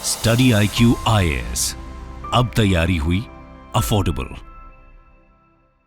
Study IQ IAS, अब तैयारी हुई अफोर्डेबल।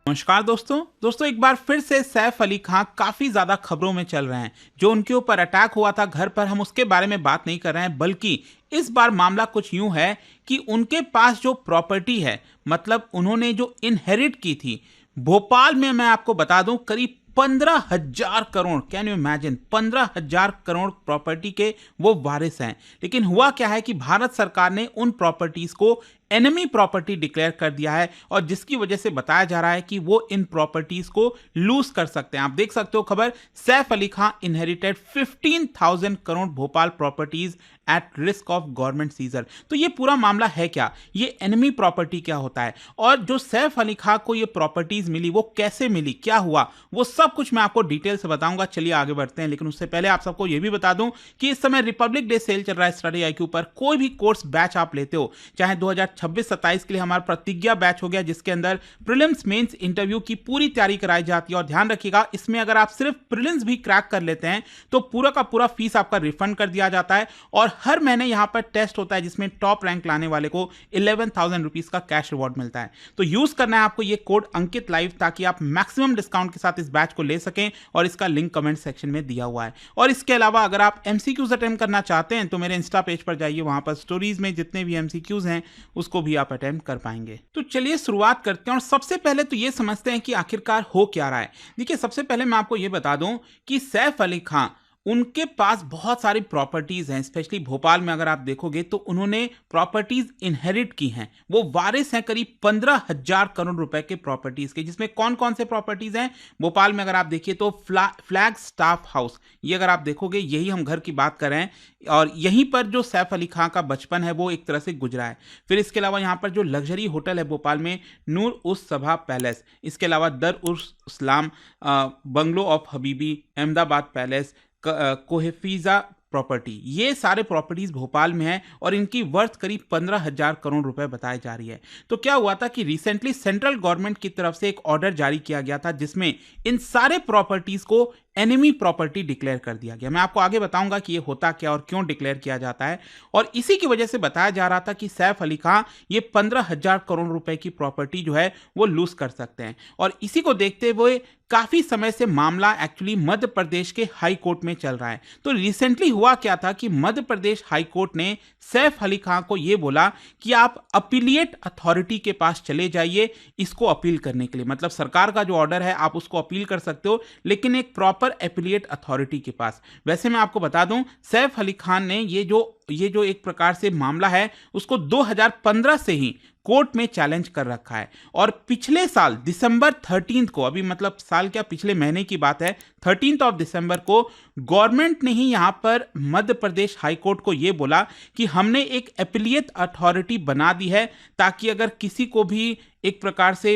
नमस्कार दोस्तों एक बार फिर से सैफ अली खान काफी ज्यादा खबरों में चल रहे हैं। जो उनके ऊपर अटैक हुआ था घर पर, हम उसके बारे में बात नहीं कर रहे हैं, बल्कि इस बार मामला कुछ यूं है कि उनके पास जो प्रॉपर्टी है, मतलब उन्होंने जो इनहेरिट की थी भोपाल में, मैं आपको बता दूं करीब 15,000 crore, can you imagine, 15,000 crore property के वो वारिस हैं। लेकिन हुआ क्या है कि भारत सरकार ने उन प्रॉपर्टीज को एनिमी प्रॉपर्टी डिक्लेयर कर दिया है, और जिसकी वजह से बताया जा रहा है कि वो इन प्रॉपर्टीज को लूज कर सकते हैं। आप देख सकते हो खबर, Saif Ali Khan inherited 15,000 crore Bhopal properties at risk of government seizure. तो ये पूरा मामला है क्या, ये एनिमी प्रॉपर्टी क्या होता है, और जो सैफ अली खान को ये प्रॉपर्टीज मिली वो कैसे मिली, क्या हुआ, वो सब कुछ मैं आपको डिटेल से बताऊंगा। चलिए आगे बढ़ते हैं, लेकिन उससे पहले आप सबको ये भी बता दूं कि इस समय रिपब्लिक डे सेल चल रहा है स्टडी IQ पर। कोई भी कोर्स बैच आप लेते हो, चाहे 2026-27 के लिए हमारा प्रतिज्ञा बैच हो गया, जिसके अंदर प्रीलिम्स मेंस इंटरव्यू की पूरी तैयारी कराई जाती है। और ध्यान रखिएगा, इसमें अगर आप सिर्फ प्रीलिम्स भी क्रैक कर लेते हैं तो पूरा का पूरा फीस आपका रिफंड कर दिया जाता है। और हर महीने यहां पर टेस्ट होता है जिसमें टॉप रैंक लाने वाले को 11,000 रुपीज का कैश रिवॉर्ड मिलता है। तो यूज करना है आपको ये कोड अंकित लाइव, ताकि आप मैक्सिमम डिस्काउंट के साथ इस बैच को ले सकें, और इसका लिंक कमेंट सेक्शन में दिया हुआ है। और इसके अलावा अगर आप MCQs अटेम्प्ट करना चाहते हैं तो मेरे इंस्टा पेज पर जाइए, वहां पर स्टोरीज में जितने भी MCQs हैं उसको भी आप अटेम्प्ट कर पाएंगे। तो चलिए शुरुआत करते हैं, और सबसे पहले तो ये समझते हैं कि आखिरकार हो क्या रहा है। देखिए, सबसे पहले मैं आपको ये बता दूं कि सैफ अली खान, उनके पास बहुत सारी प्रॉपर्टीज हैं, स्पेशली भोपाल में अगर आप देखोगे तो उन्होंने प्रॉपर्टीज इनहेरिट की हैं। वो वारिस हैं करीब 15,000 करोड़ रुपए के प्रॉपर्टीज के, जिसमें कौन कौन से प्रॉपर्टीज हैं भोपाल में अगर आप देखिए तो फ्लैग स्टाफ हाउस, ये अगर आप देखोगे यही हम घर की बात कर रहे हैं, और यहीं पर जो सैफ अली खान का बचपन है वो एक तरह से गुजरा है। फिर इसके अलावा यहाँ पर जो लग्जरी होटल है भोपाल में, नूर उस सभा पैलेस, इसके अलावा Dar us Islam bungalow of Habibi, Ahmadabad palace, Kohefiza property, ये सारे प्रॉपर्टीज भोपाल में हैं, और इनकी वर्थ करीब 15,000 करोड़ रुपए बताई जा रही है। तो क्या हुआ था कि रिसेंटली सेंट्रल गवर्नमेंट की तरफ से एक ऑर्डर जारी किया गया था, जिसमें इन सारे प्रॉपर्टीज को एनिमी प्रॉपर्टी डिक्लेयर कर दिया गया। मैं आपको आगे बताऊंगा कि ये होता क्या और क्यों डिक्लेयर किया जाता है। और इसी की वजह से बताया जा रहा था कि सैफ अली खान ये 15,000 करोड़ रुपए की प्रॉपर्टी जो है वो लूज कर सकते हैं। और इसी को देखते हुए काफी समय से मामला एक्चुअली मध्य प्रदेश के हाई कोर्ट में चल रहा है। तो रिसेंटली हुआ क्या था कि मध्य प्रदेश हाई कोर्ट ने सैफ अली खान को यह बोला कि आप अपीलिएट अथॉरिटी के पास चले जाइए इसको अपील करने के लिए। मतलब सरकार का जो ऑर्डर है आप उसको अपील कर सकते हो, लेकिन एक प्रॉपर अपीलिएट अथॉरिटी के पास। वैसे मैं आपको बता दूं, सैफ अली खान ने ये जो एक प्रकार से मामला है उसको 2015 से ही कोर्ट में चैलेंज कर रखा है। और पिछले साल दिसंबर 13 को, अभी मतलब साल क्या, पिछले महीने की बात है, 13 दिसंबर को गवर्नमेंट ने ही यहां पर मध्य प्रदेश हाई कोर्ट को यह बोला कि हमने एक अपीलिएट अथॉरिटी बना दी है, ताकि अगर किसी को भी एक प्रकार से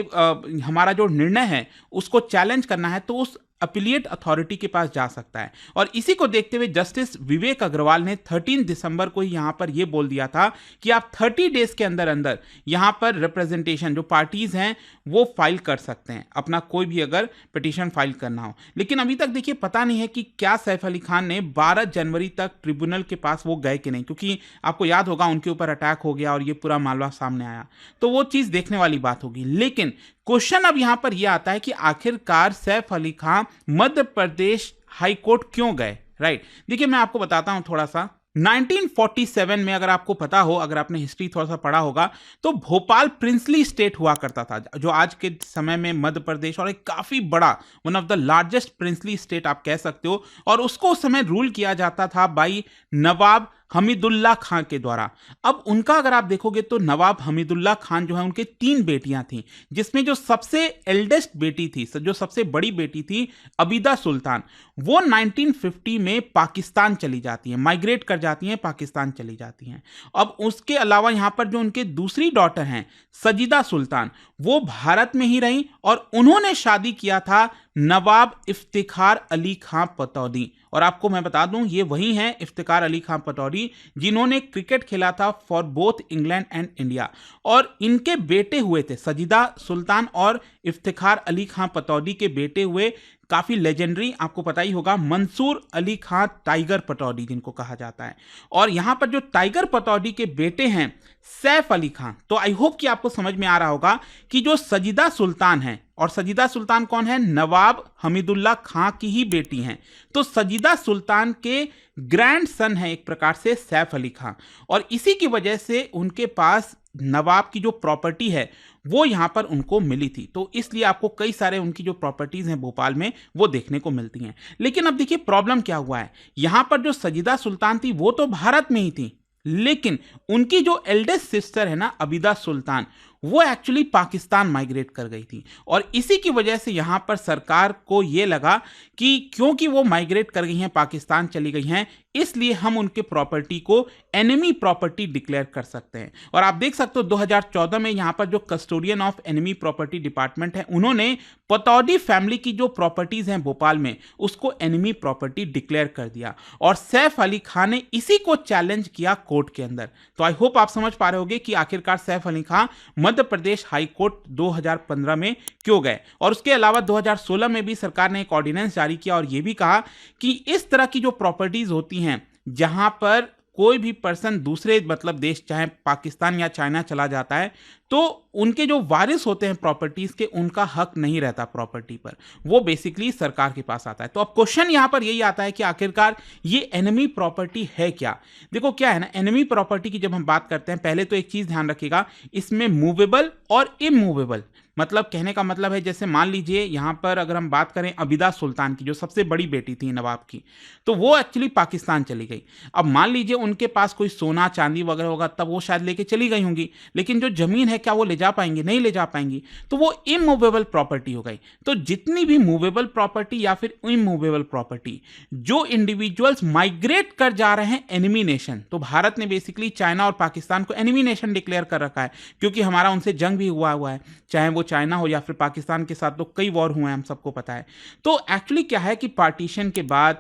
हमारा जो निर्णय है उसको चैलेंज करना है तो उस अपीलिएट अथॉरिटी के पास जा सकता है। और इसी को देखते हुए जस्टिस विवेक अग्रवाल ने 13 दिसंबर को ही यहां पर यह बोल दिया था कि आप 30 डेज के अंदर अंदर यहां पर रिप्रेजेंटेशन जो पार्टीज हैं वो फाइल कर सकते हैं, अपना कोई भी अगर पिटीशन फाइल करना हो। लेकिन अभी तक देखिए पता नहीं है कि क्या सैफ अली खान ने 12 जनवरी तक ट्रिब्यूनल के पास वो गए कि नहीं, क्योंकि आपको याद होगा उनके ऊपर अटैक हो गया और ये पूरा मामला सामने आया, तो वो चीज देखने वाली बात होगी। लेकिन क्वेश्चन अब यहां पर यह आता है कि आखिरकार सैफ अली खान मध्य प्रदेश हाई कोर्ट क्यों गए, राइट? देखिए मैं आपको बताता हूं थोड़ा सा। 1947 में अगर आपको पता हो, अगर आपने हिस्ट्री थोड़ा सा पढ़ा होगा, तो भोपाल प्रिंसली स्टेट हुआ करता था, जो आज के समय में मध्य प्रदेश और एक काफी बड़ा, one of the largest princely state आप कह सकते हो। और उसको उस समय रूल किया जाता था बाई नवाब हमीदुल्ला खान के द्वारा। अब उनका अगर आप देखोगे तो नवाब हमीदुल्ला खान जो है, उनके 3 बेटियां थीं, जिसमें जो सबसे एल्डेस्ट बेटी थी, जो सबसे बड़ी बेटी थी अबीदा सुल्तान, वो 1950 में पाकिस्तान चली जाती हैं, माइग्रेट कर जाती हैं, पाकिस्तान चली जाती हैं। अब उसके अलावा यहां पर जो उनके दूसरी डॉटर हैं सजीदा सुल्तान, वो भारत में ही रहीं, और उन्होंने शादी किया था नवाब इफ्तिखार अली खां पतौदी। और आपको मैं बता दूं, ये वही हैं इफ्तिखार अली खां पतौदी जिन्होंने क्रिकेट खेला था for both England and India. और इनके बेटे हुए थे, सजीदा सुल्तान और इफ्तिखार अली खां पतौदी के बेटे हुए काफी लेजेंडरी, आपको पता ही होगा, मंसूर अली खां टाइगर पटौदी जिनको कहा जाता है। और यहां पर जो टाइगर पटौदी के बेटे हैं सैफ अली खां, तो आई होप कि आपको समझ में आ रहा होगा कि जो सजीदा सुल्तान है, और सजीदा सुल्तान कौन है, नवाब हमीदुल्ला खां की ही बेटी हैं। तो सजीदा सुल्तान के ग्रैंड सन है एक प्रकार से सैफ अली खां, और इसी की वजह से उनके पास नवाब की जो प्रॉपर्टी है वो यहां पर उनको मिली थी। तो इसलिए आपको कई सारे उनकी जो प्रॉपर्टीज हैं भोपाल में वो देखने को मिलती हैं। लेकिन अब देखिए प्रॉब्लम क्या हुआ है, यहां पर जो सजीदा सुल्तान थी वो तो भारत में ही थी, लेकिन उनकी जो एल्डेस्ट सिस्टर है ना अबीदा सुल्तान, वो एक्चुअली पाकिस्तान माइग्रेट कर गई थी। और इसी की वजह से यहां पर सरकार को यह लगा कि क्योंकि वो माइग्रेट कर गई हैं, पाकिस्तान चली गई हैं, इसलिए हम उनके प्रॉपर्टी को एनिमी प्रॉपर्टी डिक्लेयर कर सकते हैं। और आप देख सकते हो 2014 में यहां पर जो custodian of enemy property department है, उन्होंने पतौदी फैमिली की जो प्रॉपर्टीज हैं भोपाल में उसको एनिमी प्रॉपर्टी डिक्लेयर कर दिया, और सैफ अली खान ने इसी को चैलेंज किया कोर्ट के अंदर। तो आई होप आप समझ पा रहे होंगे कि आखिरकार सैफ अली खान मध्य प्रदेश हाई कोर्ट 2015 में क्यों गए। और उसके अलावा 2016 में भी सरकार ने एक ऑर्डिनेंस जारी किया और यह भी कहा कि इस तरह की जो प्रॉपर्टीज होती हैं जहां पर कोई भी पर्सन दूसरे मतलब देश चाहे पाकिस्तान या चाइना चला जाता है, तो उनके जो वारिस होते हैं प्रॉपर्टीज के, उनका हक नहीं रहता प्रॉपर्टी पर, वो बेसिकली सरकार के पास आता है। तो अब क्वेश्चन यहां पर यही आता है कि आखिरकार ये एनिमी प्रॉपर्टी है क्या। देखो क्या है ना, एनिमी प्रॉपर्टी की जब हम बात करते हैं, पहले तो एक चीज ध्यान रखिएगा, इसमें मूवेबल और इमूवेबल, मतलब कहने का मतलब है जैसे मान लीजिए यहां पर अगर हम बात करें अबिदा सुल्तान की, जो सबसे बड़ी बेटी थी नवाब की, तो वो एक्चुअली पाकिस्तान चली गई। अब मान लीजिए उनके पास कोई सोना चांदी वगैरह होगा, तब वो शायद लेके चली गई होंगी, लेकिन जो जमीन है क्या वो ले जा पाएंगी, नहीं ले जा पाएंगी, तो वो इमूवेबल प्रॉपर्टी हो गई। तो जितनी भी मूवेबल प्रॉपर्टी या फिर इमूवेबल प्रॉपर्टी, जो इंडिविजुअल्स माइग्रेट कर जा रहे हैं एनिमी नेशन, तो भारत ने बेसिकली चाइना और पाकिस्तान को एनिमी नेशन डिक्लेयर कर रखा है, क्योंकि हमारा उनसे जंग भी हुआ है, चाहे वो चाइना हो या फिर पाकिस्तान के साथ, तो कई वॉर हुए हैं, हम सबको पता है। तो एक्चुअली क्या है कि पार्टीशन के बाद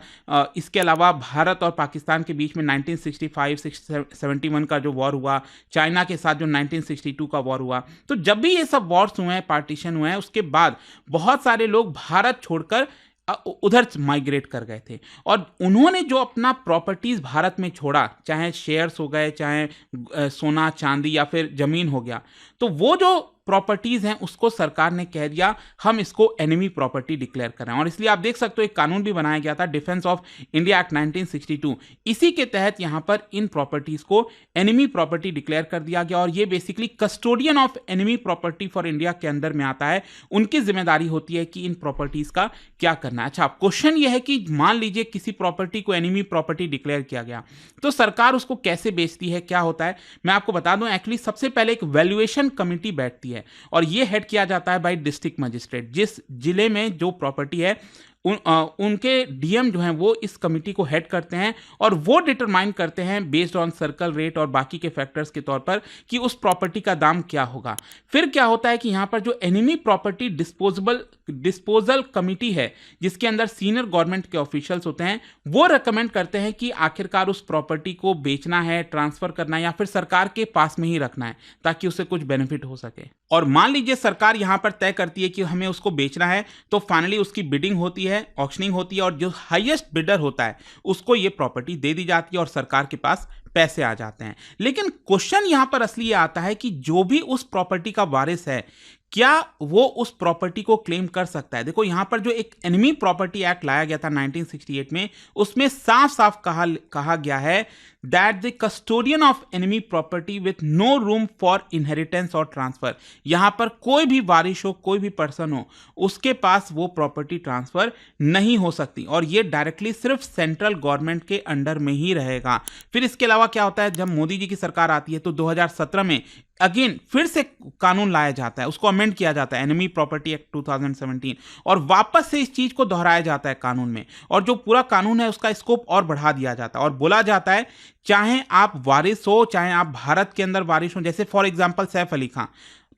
इसके अलावा भारत और पाकिस्तान के बीच में 1965-71 का जो वॉर हुआ, चाइना के साथ जो 1962 का वॉर हुआ, तो जब भी ये सब वॉर्स हुए हैं, पार्टीशन हुए हैं, उसके बाद बहुत सारे लोग भारत छोड़कर उधर माइग्रेट कर गए थे, और उन्होंने जो अपना प्रॉपर्टीज भारत में छोड़ा, चाहे शेयर्स हो गए, चाहे सोना चांदी या फिर जमीन हो गया, तो वो जो प्रॉपर्टीज हैं उसको सरकार ने कह दिया हम इसको एनिमी प्रॉपर्टी डिक्लेयर कर रहे हैं। और इसलिए आप देख सकते हो एक कानून भी बनाया गया था, डिफेंस ऑफ इंडिया एक्ट 1962, इसी के तहत यहां पर इन प्रॉपर्टीज को एनिमी प्रॉपर्टी डिक्लेयर कर दिया गया, और ये basically custodian of enemy property for India के अंदर में आता है। उनकी जिम्मेदारी होती है कि इन प्रॉपर्टीज का क्या करना है। अच्छा, क्वेश्चन यह है कि मान लीजिए किसी प्रॉपर्टी को एनिमी प्रॉपर्टी डिक्लेयर किया गया, तो सरकार उसको कैसे बेचती है, क्या होता है, मैं आपको बता दूं। एक्चुअली सबसे पहले एक वैल्यूएशन कमिटी बैठती है, और यह हेड किया जाता है बाय डिस्ट्रिक्ट मजिस्ट्रेट। जिस जिले में जो प्रॉपर्टी है उनके डीएम जो हैं वो इस कमिटी को हेड करते हैं, और वो डिटरमाइन करते हैं बेस्ड ऑन सर्कल रेट और बाकी के फैक्टर्स के तौर पर कि उस प्रॉपर्टी का दाम क्या होगा। फिर क्या होता है कि यहाँ पर जो एनिमी प्रॉपर्टी डिस्पोजल कमिटी है, जिसके अंदर सीनियर गवर्नमेंट के ऑफिशियल्स होते हैं, वो रेकमेंड करते हैं कि आखिरकार उस प्रॉपर्टी को बेचना है, ट्रांसफर करना है, या फिर सरकार के पास में ही रखना है ताकि उसे कुछ बेनिफिट हो सके। और मान लीजिए सरकार यहाँ पर तय करती है कि हमें उसको बेचना है, तो फाइनली उसकी बिडिंग होती है, ऑक्शनिंग होती है, और जो हाईएस्ट बिडर होता है उसको ये प्रॉपर्टी दे दी जाती है और सरकार के पास पैसे आ जाते हैं। लेकिन क्वेश्चन यहां पर असली ये आता है कि जो भी उस प्रॉपर्टी का वारिस है, क्या वो उस प्रॉपर्टी को क्लेम कर सकता है। देखो यहां पर जो एक एनिमी प्रॉपर्टी एक्ट लाया गया था 1968 में, उसमें साफ साफ कहा गया है that the custodian of enemy property with no room for inheritance और ट्रांसफर, यहां पर कोई भी वारिश हो, कोई भी पर्सन हो, उसके पास वो प्रॉपर्टी ट्रांसफर नहीं हो सकती, और ये डायरेक्टली सिर्फ सेंट्रल गवर्नमेंट के अंडर में ही रहेगा। फिर इसके अलावा क्या होता है, जब मोदी जी की सरकार आती है तो 2017 में अगेन फिर से कानून लाया जाता है, उसको अमेंड किया जाता है, एनिमी प्रॉपर्टी एक्ट 2017, और वापस से इस चीज को दोहराया जाता है कानून में, और जो पूरा कानून है उसका स्कोप और बढ़ा दिया जाता है, और बोला जाता है चाहे आप वारिस हो, चाहे आप भारत के अंदर वारिस हो, जैसे फॉर एग्जांपल सैफ अली खां,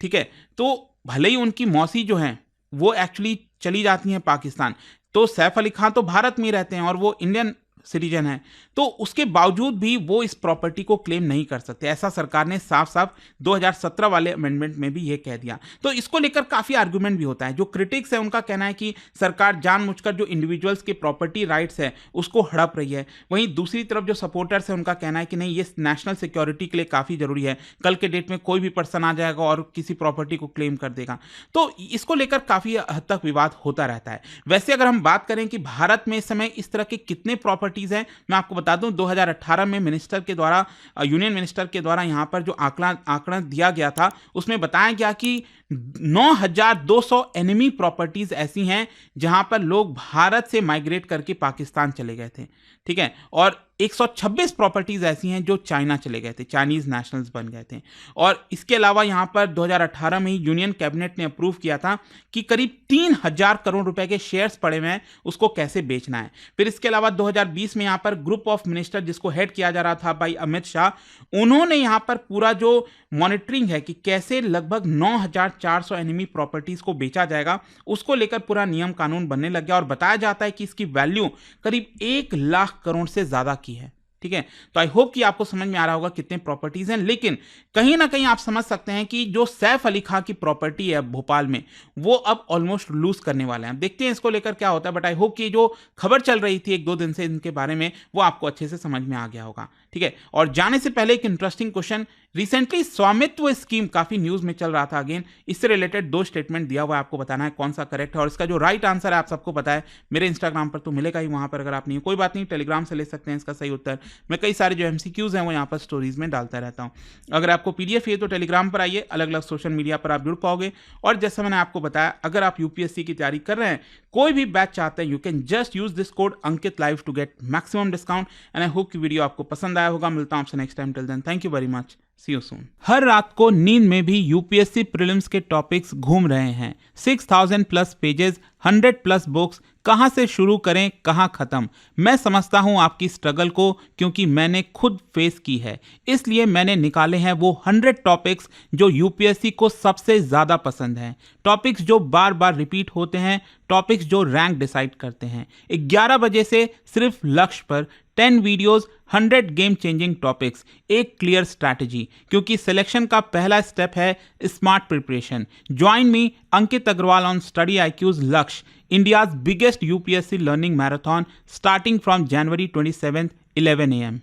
ठीक है, तो भले ही उनकी मौसी जो है वो एक्चुअली चली जाती हैं पाकिस्तान, तो सैफ अली खां तो भारत में ही रहते हैं और वो इंडियन सिटीजन है, तो उसके बावजूद भी वो इस प्रॉपर्टी को क्लेम नहीं कर सकते। ऐसा सरकार ने साफ साफ 2017 वाले अमेंडमेंट में भी ये कह दिया। तो इसको लेकर काफ़ी आर्गुमेंट भी होता है। जो क्रिटिक्स है उनका कहना है कि सरकार जानबूझकर जो इंडिविजुअल्स के प्रॉपर्टी राइट्स है उसको हड़प रही है। वहीं दूसरी तरफ जो सपोर्टर्स है उनका कहना है कि नहीं, ये नेशनल सिक्योरिटी के लिए काफ़ी ज़रूरी है। कल के डेट में कोई भी पर्सन आ जाएगा और किसी प्रॉपर्टी को क्लेम कर देगा। तो इसको लेकर काफ़ी हद तक विवाद होता रहता है। वैसे अगर हम बात करें कि भारत में इस समय इस तरह के कितने प्रॉपर्टीज़ हैं, मैं आपको बता दूं 2018 में मिनिस्टर के द्वारा, यूनियन मिनिस्टर के द्वारा यहाँ पर जो आंकड़ा दिया गया था उसमें बताया गया कि 9,200 एनिमी प्रॉपर्टीज ऐसी हैं जहां पर लोग भारत से माइग्रेट करके पाकिस्तान चले गए थे, ठीक है, और 126 प्रॉपर्टीज ऐसी हैं जो चाइना चले गए थे, चाइनीज नेशनल्स बन गए थे। और इसके अलावा यहां पर 2018 में ही यूनियन कैबिनेट ने अप्रूव किया था कि करीब 3,000 करोड़ रुपए के शेयर्स पड़े हुए हैं, उसको कैसे बेचना है। फिर इसके अलावा 2020 में यहां पर ग्रुप ऑफ मिनिस्टर जिसको हेड किया जा रहा था भाई अमित शाह, उन्होंने यहां पर पूरा जो मॉनिटरिंग है कि कैसे लगभग 9,400 एनिमी प्रॉपर्टीज को बेचा जाएगा, उसको लेकर पूरा नियम कानून बनने लग गया और बताया जाता है कि इसकी वैल्यू करीब 1 लाख करोड़ से ज्यादा की है, ठीक है। तो आई होप कि आपको समझ में आ रहा होगा कितने प्रॉपर्टीज हैं, लेकिन कहीं ना कहीं आप समझ सकते हैं कि जो सैफ अली खां की प्रॉपर्टी है भोपाल में, वो अब ऑलमोस्ट लूज करने वाले हैं। देखते हैं इसको लेकर क्या होता है, बट आई होप कि जो खबर चल रही थी 1-2 दिन से इनके बारे में, वो आपको अच्छे से समझ में आ गया होगा, ठीक है। और जाने से पहले एक इंटरेस्टिंग क्वेश्चन, रिसेंटली स्वामित्व स्कीम काफी न्यूज में चल रहा था अगेन, इससे रिलेटेड 2 स्टेटमेंट दिया हुआ है, आपको बताना है कौन सा करेक्ट है। और इसका जो राइट आंसर है आप सबको पता है, मेरे इंस्टाग्राम पर तो मिलेगा ही, वहां पर अगर आप नहीं, कोई बात नहीं, टेलीग्राम से ले सकते हैं इसका सही उत्तर। मैं कई सारे जो एमसीक्यूज हैं वो यहाँ पर स्टोरीज में डालता रहता हूँ। अगर आपको पीडीएफ है तो टेलीग्राम पर आइए, अलग अलग सोशल मीडिया पर आप जुड़ पाओगे। और जैसा मैंने आपको बताया, अगर आप यूपीएससी की तैयारी कर रहे हैं, कोई भी बैच चाहते हैं, you can just use this code Ankit live to get maximum discount. And I hope कि वीडियो आपको पसंद आया होगा। मिलता हूं आपसे next time, till then thank you very much, see you soon. हर रात को नींद में भी यूपीएससी प्रीलिम्स के टॉपिक्स घूम रहे हैं। 6,000 प्लस पेजेस, 100 प्लस बुक्स, कहां से शुरू करें कहां खत्म। मैं समझता हूं आपकी स्ट्रगल को, क्योंकि मैंने खुद फेस की है। इसलिए मैंने निकाले हैं वो 100 टॉपिक्स जो यूपीएससी को सबसे ज्यादा पसंद हैं, टॉपिक्स जो बार बार रिपीट होते हैं, टॉपिक्स जो रैंक डिसाइड करते हैं। 11 बजे से सिर्फ लक्ष्य पर 10 वीडियोस, 100 गेम चेंजिंग टॉपिक्स, एक क्लियर स्ट्रैटेजी, क्योंकि सिलेक्शन का पहला स्टेप है smart preparation. Join me Ankit Agarwal on study IQ's Lakshya, India's biggest UPSC learning marathon, starting from January 27th, 11 AM.